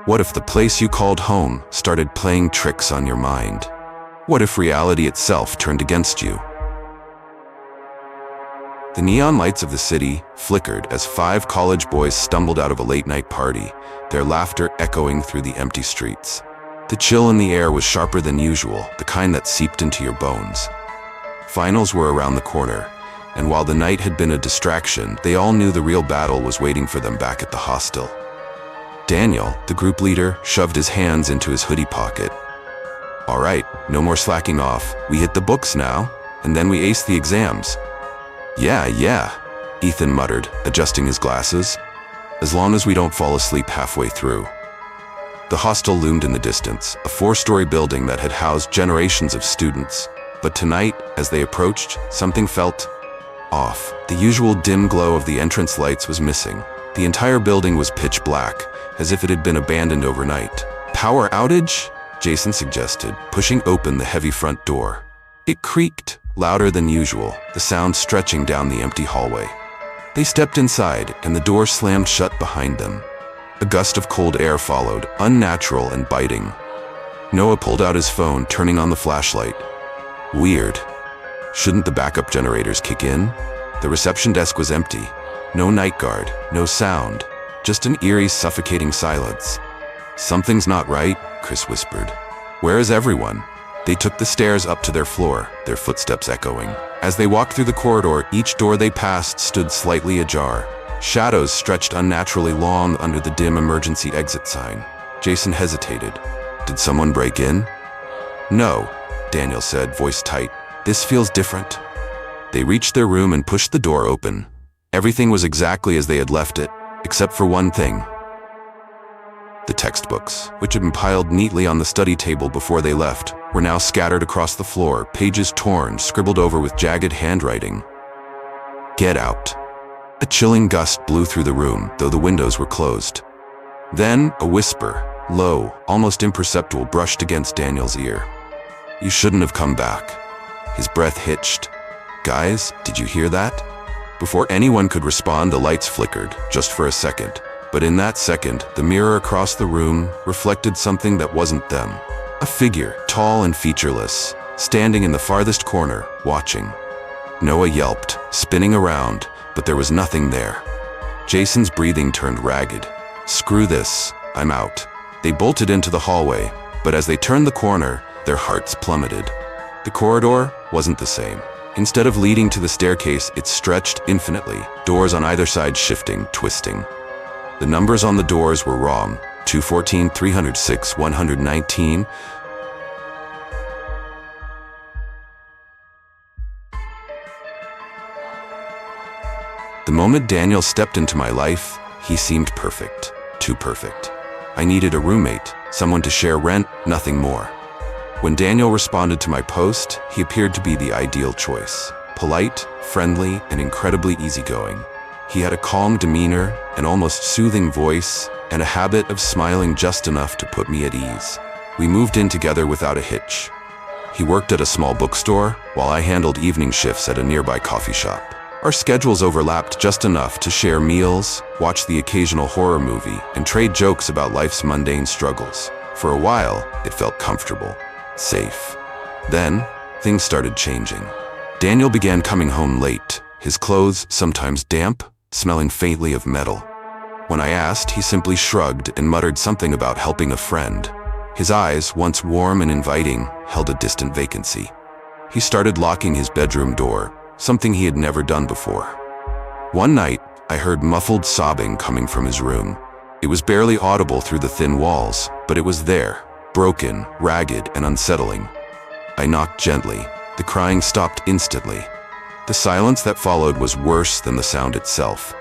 What if the place you called home started playing tricks on your mind? What if reality itself turned against you? The neon lights of the city flickered as 5 college boys stumbled out of a late-night party, their laughter echoing through the empty streets. The chill in the air was sharper than usual, the kind that seeped into your bones. Finals were around the corner, and while the night had been a distraction, they all knew the real battle was waiting for them back at the hostel. Daniel, the group leader, shoved his hands into his hoodie pocket. "All right, no more slacking off. We hit the books now, and then we ace the exams." Yeah, Ethan muttered, adjusting his glasses. "As long as we don't fall asleep halfway through." The hostel loomed in the distance, a 4-story building that had housed generations of students. But tonight, as they approached, something felt off. The usual dim glow of the entrance lights was missing. The entire building was pitch black, as if it had been abandoned overnight. "Power outage?" Jason suggested, pushing open the heavy front door. It creaked, louder than usual, the sound stretching down the empty hallway. They stepped inside, and the door slammed shut behind them. A gust of cold air followed, unnatural and biting. Noah pulled out his phone, turning on the flashlight. Weird. Shouldn't the backup generators kick in? The reception desk was empty. No night guard, no sound, just an eerie, suffocating silence. "Something's not right," Chris whispered. "Where is everyone?" They took the stairs up to their floor, their footsteps echoing. As they walked through the corridor, each door they passed stood slightly ajar. Shadows stretched unnaturally long under the dim emergency exit sign. Jason hesitated. "Did someone break in?" "No," Daniel said, voice tight. "This feels different." They reached their room and pushed the door open. Everything was exactly as they had left it, except for one thing. The textbooks, which had been piled neatly on the study table before they left, were now scattered across the floor, pages torn, scribbled over with jagged handwriting. "Get out." A chilling gust blew through the room, though the windows were closed. Then, a whisper, low, almost imperceptible, brushed against Daniel's ear. "You shouldn't have come back." His breath hitched. "Guys, did you hear that?" Before anyone could respond, the lights flickered, just for a second. But in that second, the mirror across the room reflected something that wasn't them. A figure, tall and featureless, standing in the farthest corner, watching. Noah yelped, spinning around, but there was nothing there. Jason's breathing turned ragged. "Screw this, I'm out." They bolted into the hallway, but as they turned the corner, their hearts plummeted. The corridor wasn't the same. Instead of leading to the staircase, it stretched infinitely, doors on either side shifting, twisting. The numbers on the doors were wrong. 214, 306, 119. The moment Daniel stepped into my life, he seemed perfect. Too perfect. I needed a roommate, someone to share rent, nothing more. When Daniel responded to my post, he appeared to be the ideal choice. Polite, friendly, and incredibly easygoing. He had a calm demeanor, an almost soothing voice, and a habit of smiling just enough to put me at ease. We moved in together without a hitch. He worked at a small bookstore, while I handled evening shifts at a nearby coffee shop. Our schedules overlapped just enough to share meals, watch the occasional horror movie, and trade jokes about life's mundane struggles. For a while, it felt comfortable, safe. Then, things started changing. Daniel began coming home late, his clothes sometimes damp, smelling faintly of metal. When I asked, he simply shrugged and muttered something about helping a friend. His eyes, once warm and inviting, held a distant vacancy. He started locking his bedroom door, something he had never done before. One night, I heard muffled sobbing coming from his room. It was barely audible through the thin walls, but it was there, broken, ragged, and unsettling. I knocked gently. The crying stopped instantly. The silence that followed was worse than the sound itself.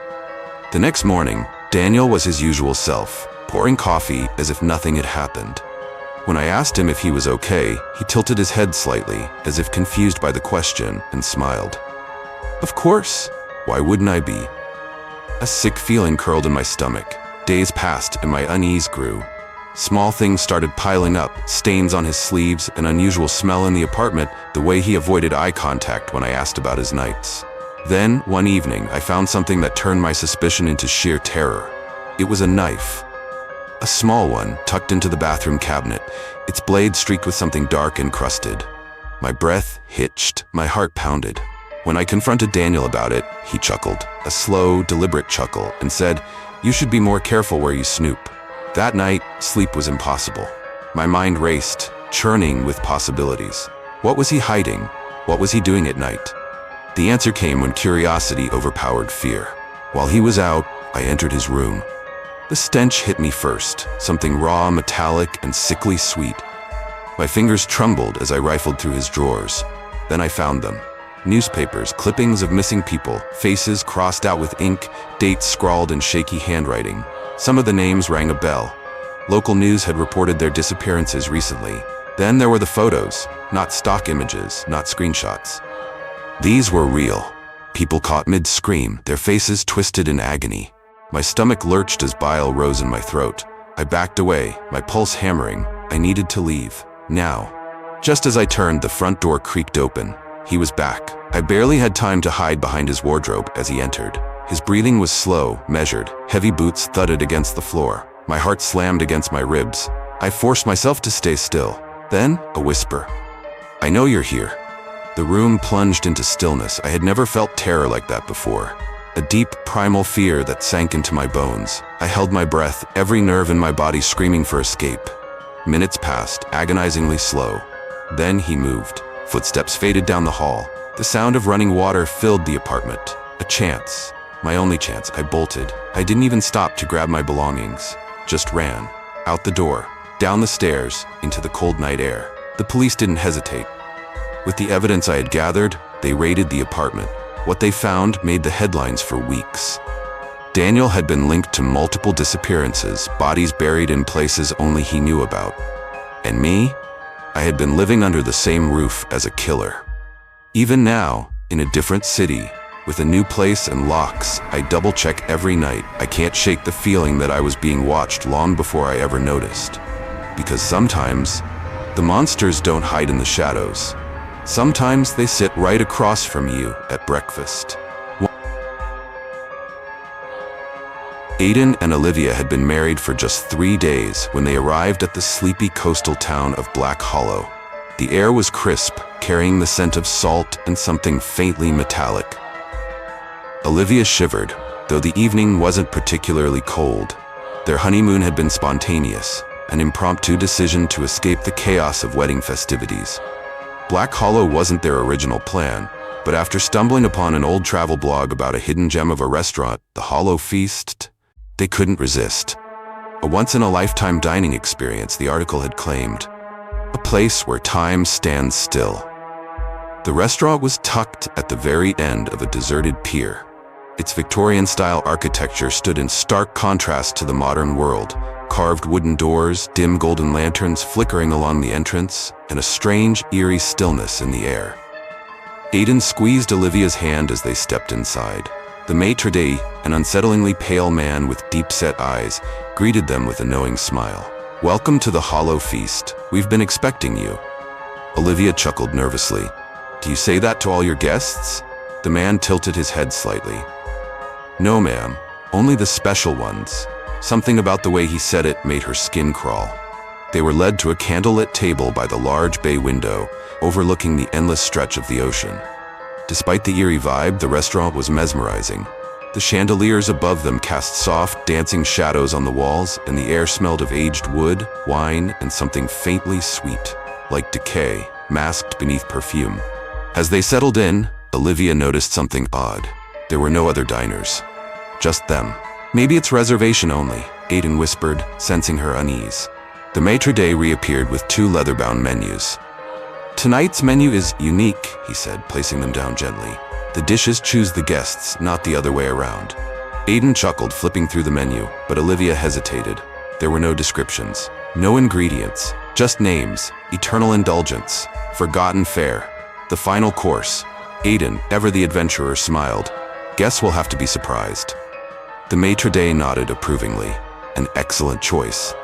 The next morning, Daniel was his usual self, pouring coffee as if nothing had happened. When I asked him if he was okay, he tilted his head slightly, as if confused by the question, and smiled. "Of course. Why wouldn't I be?" A sick feeling curled in my stomach. Days passed and my unease grew. Small things started piling up, stains on his sleeves, an unusual smell in the apartment, the way he avoided eye contact when I asked about his nights. Then, one evening, I found something that turned my suspicion into sheer terror. It was a knife. A small one, tucked into the bathroom cabinet, its blade streaked with something dark and crusted. My breath hitched, my heart pounded. When I confronted Daniel about it, he chuckled, a slow, deliberate chuckle, and said, "You should be more careful where you snoop." That night, sleep was impossible. My mind raced, churning with possibilities. What was he hiding? What was he doing at night? The answer came when curiosity overpowered fear. While he was out, I entered his room. The stench hit me first, something raw, metallic, and sickly sweet. My fingers trembled as I rifled through his drawers. Then I found them. Newspapers, clippings of missing people, faces crossed out with ink, dates scrawled in shaky handwriting. Some of the names rang a bell. Local news had reported their disappearances recently. Then there were the photos, not stock images, not screenshots. These were real. People caught mid-scream, their faces twisted in agony. My stomach lurched as bile rose in my throat. I backed away, my pulse hammering. I needed to leave. Now. Just as I turned, the front door creaked open. He was back. I barely had time to hide behind his wardrobe as he entered. His breathing was slow, measured. Heavy boots thudded against the floor. My heart slammed against my ribs. I forced myself to stay still. Then, a whisper. "I know you're here." The room plunged into stillness. I had never felt terror like that before. A deep, primal fear that sank into my bones. I held my breath, every nerve in my body screaming for escape. Minutes passed, agonizingly slow. Then he moved. Footsteps faded down the hall. The sound of running water filled the apartment. A chance. My only chance. I bolted. I didn't even stop to grab my belongings. Just ran. Out the door. Down the stairs. Into the cold night air. The police didn't hesitate. With the evidence I had gathered, they raided the apartment. What they found made the headlines for weeks. Daniel had been linked to multiple disappearances, bodies buried in places only he knew about. And me? I had been living under the same roof as a killer. Even now, in a different city, with a new place and locks, I double-check every night. I can't shake the feeling that I was being watched long before I ever noticed. Because sometimes, the monsters don't hide in the shadows. Sometimes they sit right across from you at breakfast. Aiden and Olivia had been married for just 3 days when they arrived at the sleepy coastal town of Black Hollow. The air was crisp, carrying the scent of salt and something faintly metallic. Olivia shivered, though the evening wasn't particularly cold. Their honeymoon had been spontaneous, an impromptu decision to escape the chaos of wedding festivities. Black Hollow wasn't their original plan, but after stumbling upon an old travel blog about a hidden gem of a restaurant, the Hollow Feast, they couldn't resist. A once-in-a-lifetime dining experience, the article had claimed. A place where time stands still. The restaurant was tucked at the very end of a deserted pier. Its Victorian-style architecture stood in stark contrast to the modern world. Carved wooden doors, dim golden lanterns flickering along the entrance, and a strange, eerie stillness in the air. Aiden squeezed Olivia's hand as they stepped inside. The maitre d', an unsettlingly pale man with deep-set eyes, greeted them with a knowing smile. "Welcome to the Hollow Feast. We've been expecting you." Olivia chuckled nervously. "Do you say that to all your guests?" The man tilted his head slightly. "No, ma'am. Only the special ones." Something about the way he said it made her skin crawl. They were led to a candlelit table by the large bay window, overlooking the endless stretch of the ocean. Despite the eerie vibe, the restaurant was mesmerizing. The chandeliers above them cast soft, dancing shadows on the walls, and the air smelled of aged wood, wine, and something faintly sweet, like decay, masked beneath perfume. As they settled in, Olivia noticed something odd. There were no other diners. Just them. "Maybe it's reservation only," Aiden whispered, sensing her unease. The maitre d' reappeared with 2 leather-bound menus. "Tonight's menu is unique," he said, placing them down gently. "The dishes choose the guests, not the other way around." Aiden chuckled, flipping through the menu, but Olivia hesitated. There were no descriptions, no ingredients, just names, eternal indulgence, forgotten fare, the final course. Aiden, ever the adventurer, smiled. "Guess we'll have to be surprised." The maitre d' nodded approvingly. An excellent choice.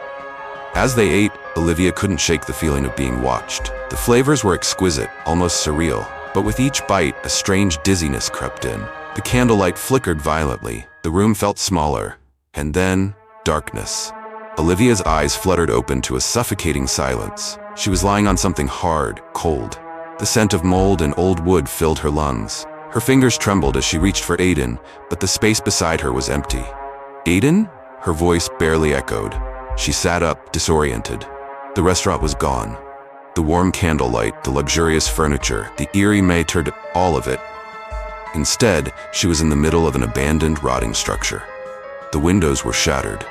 As they ate, Olivia couldn't shake the feeling of being watched. The flavors were exquisite, almost surreal, but with each bite, a strange dizziness crept in. The candlelight flickered violently, the room felt smaller, and then, darkness. Olivia's eyes fluttered open to a suffocating silence. She was lying on something hard, cold. The scent of mold and old wood filled her lungs. Her fingers trembled as she reached for Aiden, but the space beside her was empty. Aiden? Her voice barely echoed. She sat up, disoriented. The restaurant was gone. The warm candlelight, the luxurious furniture, the eerie maitre, all of it. Instead, she was in the middle of an abandoned, rotting structure. The windows were shattered.